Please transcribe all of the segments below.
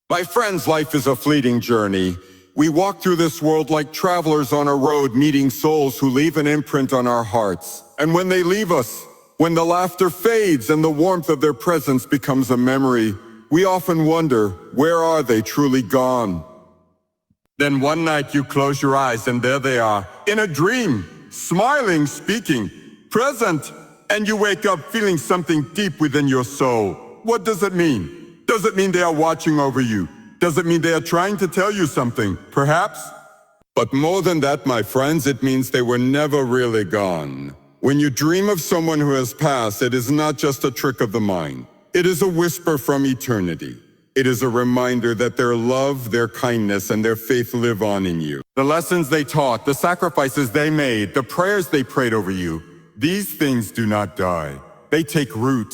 My friends, life is a fleeting journey. We walk through this world like travelers on a road, meeting souls who leave an imprint on our hearts. And when they leave us, when the laughter fades and the warmth of their presence becomes a memory, we often wonder, where are they truly gone? Then one night you close your eyes and there they are, in a dream, smiling, speaking, present, and you wake up feeling something deep within your soul. What does it mean? Does it mean they are watching over you? Does it mean they are trying to tell you something? Perhaps? But more than that, my friends, it means they were never really gone. When you dream of someone who has passed, it is not just a trick of the mind. It is a whisper from eternity. It is a reminder that their love, their kindness, and their faith live on in you. The lessons they taught, the sacrifices they made, the prayers they prayed over you, these things do not die. They take root.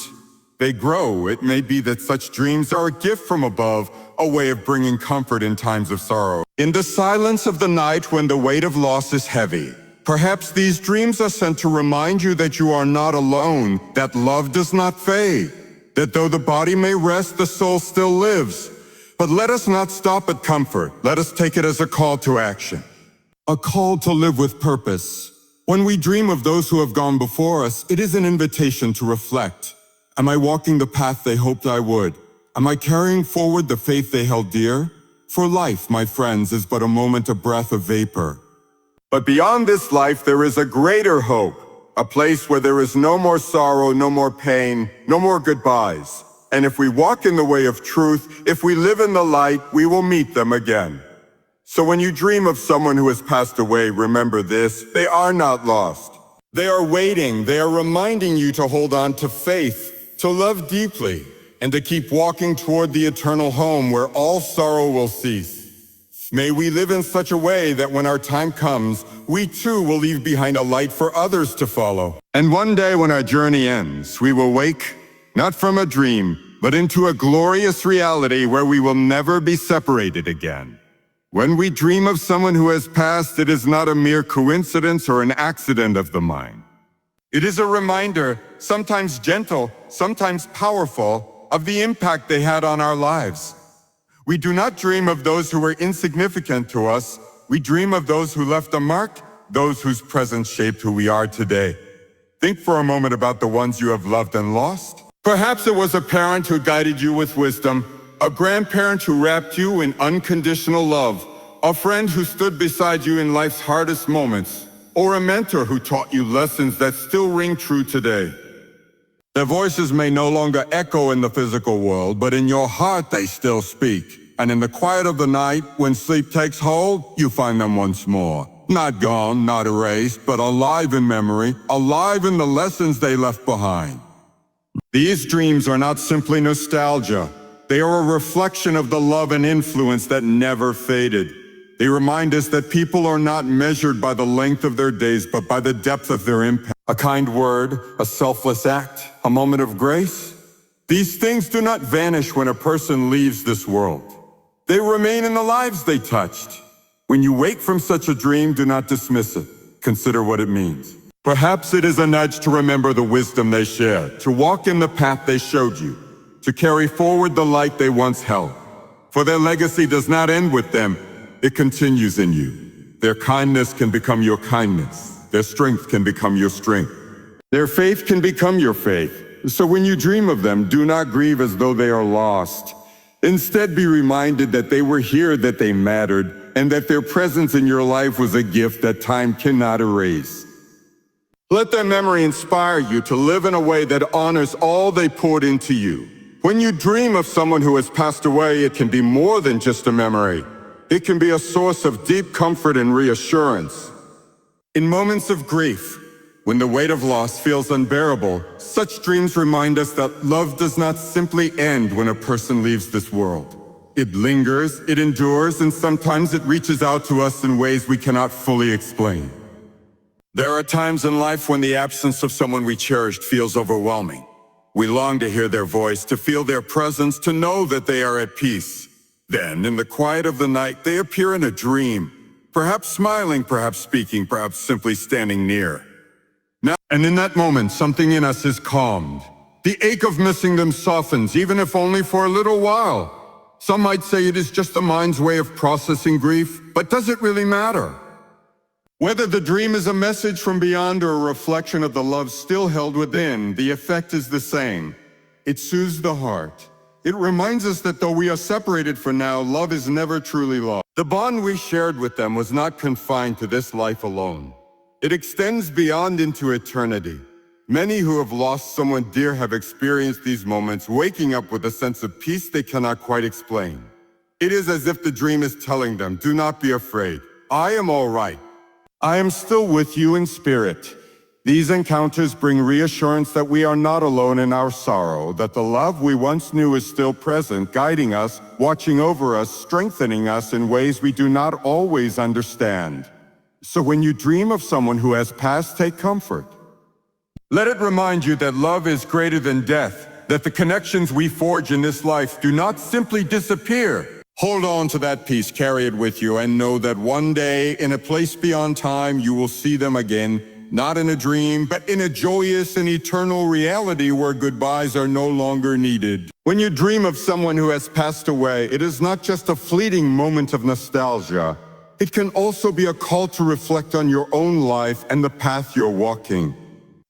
They grow. It may be that such dreams are a gift from above, a way of bringing comfort in times of sorrow. In the silence of the night when the weight of loss is heavy, perhaps these dreams are sent to remind you that you are not alone, that love does not fade, that though the body may rest, the soul still lives. But let us not stop at comfort. Let us take it as a call to action, a call to live with purpose. When we dream of those who have gone before us, it is an invitation to reflect. Am I walking the path they hoped I would? Am I carrying forward the faith they held dear? For life, my friends, is but a moment, a breath of vapor. But beyond this life, there is a greater hope, a place where there is no more sorrow, no more pain, no more goodbyes. And if we walk in the way of truth, if we live in the light, we will meet them again. So when you dream of someone who has passed away, remember this: they are not lost. They are waiting. They are reminding you to hold on to faith, to love deeply, and to keep walking toward the eternal home where all sorrow will cease. May we live in such a way that when our time comes, we too will leave behind a light for others to follow. And one day when our journey ends, we will wake, not from a dream, but into a glorious reality where we will never be separated again. When we dream of someone who has passed, it is not a mere coincidence or an accident of the mind. It is a reminder, sometimes gentle, sometimes powerful, of the impact they had on our lives. We do not dream of those who were insignificant to us. We dream of those who left a mark, those whose presence shaped who we are today. Think for a moment about the ones you have loved and lost. Perhaps it was a parent who guided you with wisdom, a grandparent who wrapped you in unconditional love, a friend who stood beside you in life's hardest moments, or a mentor who taught you lessons that still ring true today. Their voices may no longer echo in the physical world, but in your heart they still speak. And in the quiet of the night, when sleep takes hold, you find them once more. Not gone, not erased, but alive in memory, alive in the lessons they left behind. These dreams are not simply nostalgia. They are a reflection of the love and influence that never faded. They remind us that people are not measured by the length of their days, but by the depth of their impact. A kind word, a selfless act, a moment of grace. These things do not vanish when a person leaves this world. They remain in the lives they touched. When you wake from such a dream, do not dismiss it. Consider what it means. Perhaps it is a nudge to remember the wisdom they shared, to walk in the path they showed you, to carry forward the light they once held. For their legacy does not end with them, it continues in you. Their kindness can become your kindness. Their strength can become your strength. Their faith can become your faith. So when you dream of them, do not grieve as though they are lost. Instead, be reminded that they were here, that they mattered, and that their presence in your life was a gift that time cannot erase. Let their memory inspire you to live in a way that honors all they poured into you. When you dream of someone who has passed away, it can be more than just a memory. It can be a source of deep comfort and reassurance. In moments of grief, when the weight of loss feels unbearable, such dreams remind us that love does not simply end when a person leaves this world. It lingers, it endures, and sometimes it reaches out to us in ways we cannot fully explain. There are times in life when the absence of someone we cherished feels overwhelming. We long to hear their voice, to feel their presence, to know that they are at peace. Then, in the quiet of the night, they appear in a dream, perhaps smiling, perhaps speaking, perhaps simply standing near. And in that moment, something in us is calmed. The ache of missing them softens, even if only for a little while. Some might say it is just the mind's way of processing grief, but does it really matter? Whether the dream is a message from beyond or a reflection of the love still held within, the effect is the same. It soothes the heart. It reminds us that though we are separated for now, love is never truly lost. The bond we shared with them was not confined to this life alone. It extends beyond into eternity. Many who have lost someone dear have experienced these moments, waking up with a sense of peace they cannot quite explain. It is as if the dream is telling them, do not be afraid. I am all right. I am still with you in spirit. These encounters bring reassurance that we are not alone in our sorrow, that the love we once knew is still present, guiding us, watching over us, strengthening us in ways we do not always understand. So when you dream of someone who has passed, take comfort. Let it remind you that love is greater than death, that the connections we forge in this life do not simply disappear. Hold on to that peace, carry it with you, and know that one day, in a place beyond time, you will see them again, not in a dream, but in a joyous and eternal reality where goodbyes are no longer needed. When you dream of someone who has passed away, it is not just a fleeting moment of nostalgia. It can also be a call to reflect on your own life and the path you're walking.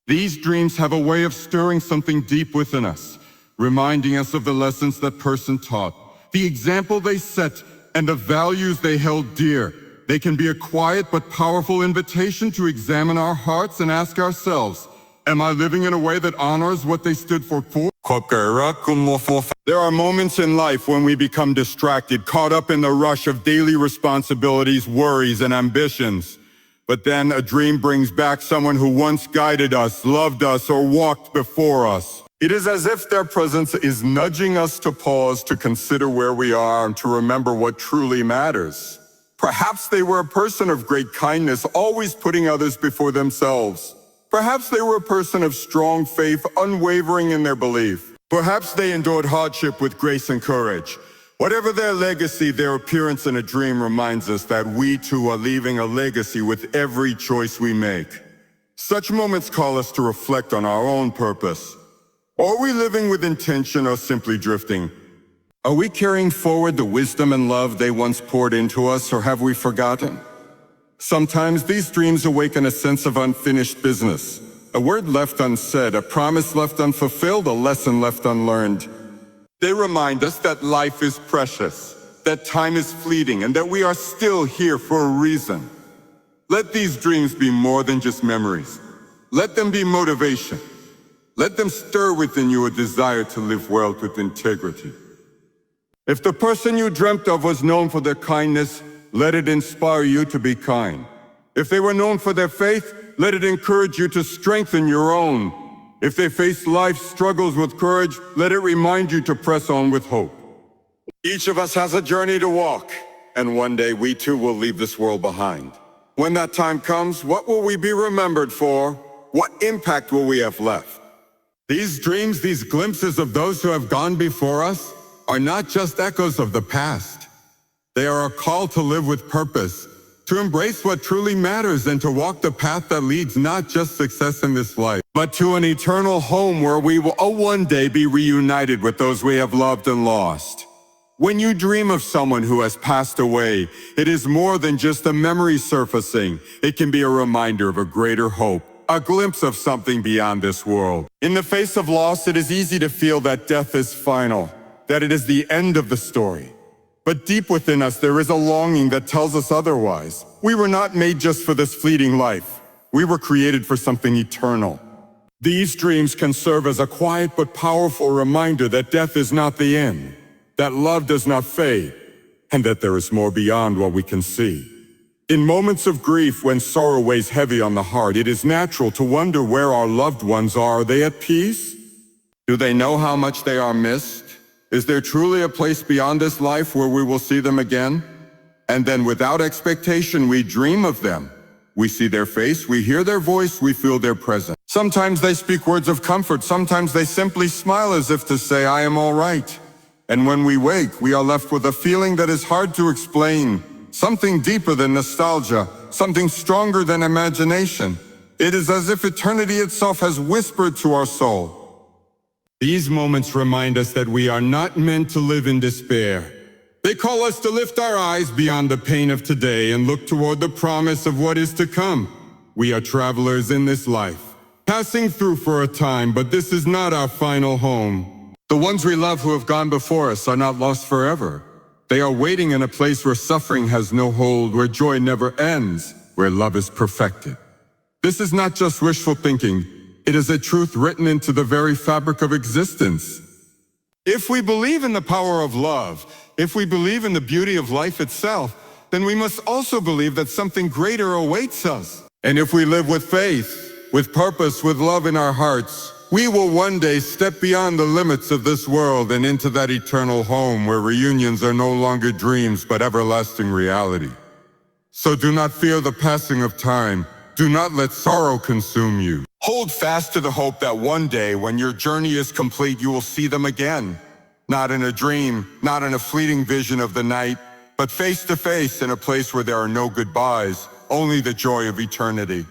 These dreams have a way of stirring something deep within us, reminding us of the lessons that person taught, the example they set, and the values they held dear. They can be a quiet but powerful invitation to examine our hearts and ask ourselves, am I living in a way that honors what they stood for? There are moments in life when we become distracted, caught up in the rush of daily responsibilities, worries, and ambitions. But then a dream brings back someone who once guided us, loved us, or walked before us. It is as if their presence is nudging us to pause, to consider where we are, and to remember what truly matters. Perhaps they were a person of great kindness, always putting others before themselves. Perhaps they were a person of strong faith, unwavering in their belief. Perhaps they endured hardship with grace and courage. Whatever their legacy, their appearance in a dream reminds us that we too are leaving a legacy with every choice we make. Such moments call us to reflect on our own purpose. Are we living with intention or simply drifting? Are we carrying forward the wisdom and love they once poured into us, or have we forgotten? Sometimes these dreams awaken a sense of unfinished business, a word left unsaid, a promise left unfulfilled, a lesson left unlearned. They remind us that life is precious, that time is fleeting, and that we are still here for a reason. Let these dreams be more than just memories. Let them be motivation. Let them stir within you a desire to live well with integrity. If the person you dreamt of was known for their kindness, let it inspire you to be kind. If they were known for their faith, let it encourage you to strengthen your own. If they faced life's struggles with courage, let it remind you to press on with hope. Each of us has a journey to walk, and one day we too will leave this world behind. When that time comes, what will we be remembered for? What impact will we have left? These dreams, these glimpses of those who have gone before us, are not just echoes of the past. They are a call to live with purpose, to embrace what truly matters, and to walk the path that leads not just success in this life, but to an eternal home where we will one day be reunited with those we have loved and lost. When you dream of someone who has passed away, it is more than just a memory surfacing. It can be a reminder of a greater hope, a glimpse of something beyond this world. In the face of loss, it is easy to feel that death is final, that it is the end of the story. But deep within us, there is a longing that tells us otherwise. We were not made just for this fleeting life. We were created for something eternal. These dreams can serve as a quiet but powerful reminder that death is not the end, that love does not fade, and that there is more beyond what we can see. In moments of grief, when sorrow weighs heavy on the heart, it is natural to wonder where our loved ones are. Are they at peace? Do they know how much they are missed? Is there truly a place beyond this life where we will see them again? And then without expectation, we dream of them. We see their face, we hear their voice, we feel their presence. Sometimes they speak words of comfort, sometimes they simply smile as if to say, I am all right. And when we wake, we are left with a feeling that is hard to explain, something deeper than nostalgia, something stronger than imagination. It is as if eternity itself has whispered to our soul. These moments remind us that we are not meant to live in despair. They call us to lift our eyes beyond the pain of today and look toward the promise of what is to come. We are travelers in this life, passing through for a time, but this is not our final home. The ones we love who have gone before us are not lost forever. They are waiting in a place where suffering has no hold, where joy never ends, where love is perfected. This is not just wishful thinking. It is a truth written into the very fabric of existence. If we believe in the power of love, if we believe in the beauty of life itself, then we must also believe that something greater awaits us. And if we live with faith, with purpose, with love in our hearts, we will one day step beyond the limits of this world and into that eternal home where reunions are no longer dreams but everlasting reality. So do not fear the passing of time. Do not let sorrow consume you. Hold fast to the hope that one day, when your journey is complete, you will see them again. Not in a dream, not in a fleeting vision of the night, but face to face in a place where there are no goodbyes, only the joy of eternity.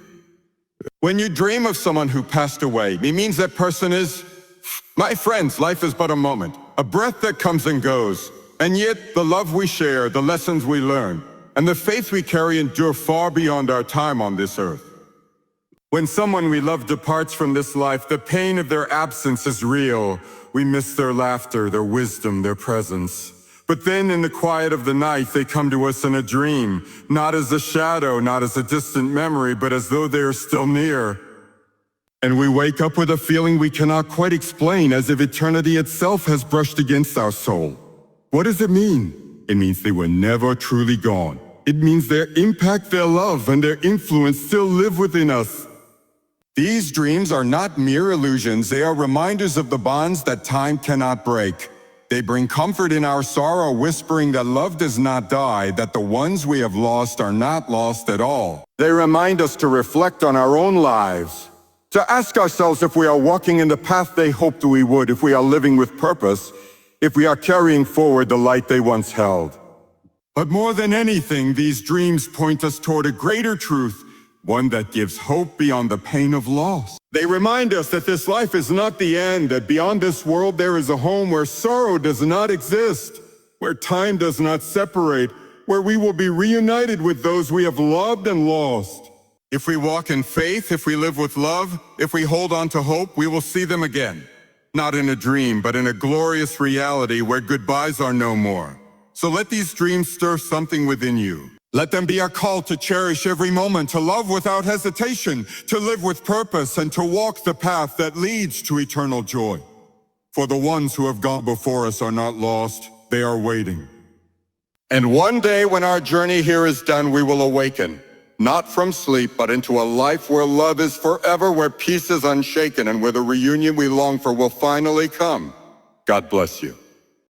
When you dream of someone who passed away, it means that person is, my friends, life is but a moment, a breath that comes and goes. And yet, the love we share, the lessons we learn, and the faith we carry endure far beyond our time on this earth. When someone we love departs from this life, the pain of their absence is real. We miss their laughter, their wisdom, their presence. But then in the quiet of the night, they come to us in a dream, not as a shadow, not as a distant memory, but as though they are still near. And we wake up with a feeling we cannot quite explain, as if eternity itself has brushed against our soul. What does it mean? It means they were never truly gone. It means their impact, their love, and their influence still live within us. These dreams are not mere illusions. They are reminders of the bonds that time cannot break. They bring comfort in our sorrow, whispering that love does not die, that the ones we have lost are not lost at all. They remind us to reflect on our own lives, to ask ourselves if we are walking in the path they hoped we would, if we are living with purpose, if we are carrying forward the light they once held. But more than anything, these dreams point us toward a greater truth, one that gives hope beyond the pain of loss. They remind us that this life is not the end, that beyond this world there is a home where sorrow does not exist, where time does not separate, where we will be reunited with those we have loved and lost. If we walk in faith, if we live with love, if we hold on to hope, we will see them again. Not in a dream, but in a glorious reality where goodbyes are no more. So let these dreams stir something within you. Let them be a call to cherish every moment, to love without hesitation, to live with purpose, and to walk the path that leads to eternal joy. For the ones who have gone before us are not lost, they are waiting. And one day when our journey here is done, we will awaken, not from sleep, but into a life where love is forever, where peace is unshaken, and where the reunion we long for will finally come. God bless you.